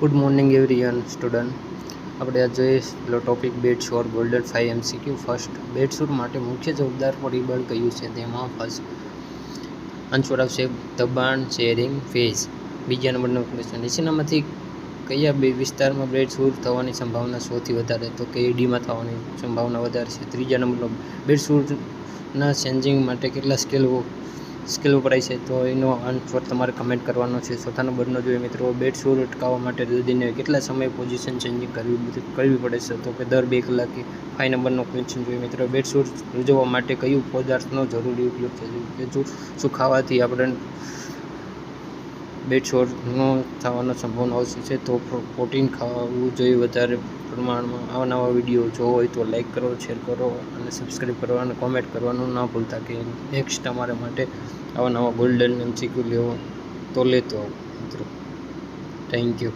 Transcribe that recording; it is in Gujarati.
Good morning everyone student. આપણે આ જોઈએ પેલો ટોપિક બેડશોર ગોલ્ડન 5 MCQ. ફર્સ્ટ, બેડશોર માટે મુખ્ય જવાબદાર પરિબળ કયું છે? તેમાં ફર્સ્ટ આન્સર આવશે દબાણ, શેરિંગ, ફેઝ. બીજા નંબરનો ક્વેશ્ચન, નીચેનામાંથી કયા બે વિસ્તારમાં બેડશોર થવાની સંભાવના સૌથી વધારે? તો કે ડીમાં થવાની સંભાવના વધારે છે. ત્રીજા નંબરનો, બેડશોરના ચેન્જિંગ માટે કેટલા સ્કેલ વપરાય છે? તો એનો આન્સર તમારે કમેન્ટ કરવાનો છે. ચોથા નંબરનો જોઈએ મિત્રો, બેડશોર અટકાવવા માટે દર્દીને કેટલા સમય પોઝિશન ચેન્જિંગ કરવી પડે છે? તો કે દર 2 કલાકે. 5 નંબરનો ક્વેશ્ચન જોઈએ મિત્રો, બેડશોર યોજવા માટે કયું પદાર્થનો જરૂરી ઉપયોગ છે? કે જો સુખાવાથી આપણે બેડશોરનો થવાનો સંભાવના ઓછી છે, તો પ્રોટીન ખાવું જોઈએ વધારે પ્રમાણમાં. આવા નવા વિડીયો જોવો હોય તો લાઈક કરો, શેર કરો અને સબસ્ક્રાઈબ કરો અને કોમેન્ટ કરવાનું ના ભૂલતા કે નેક્સ્ટ તમારા માટે આવા નવા ગોલ્ડન MCQ લેતો આવું મિત્રો. Thank you.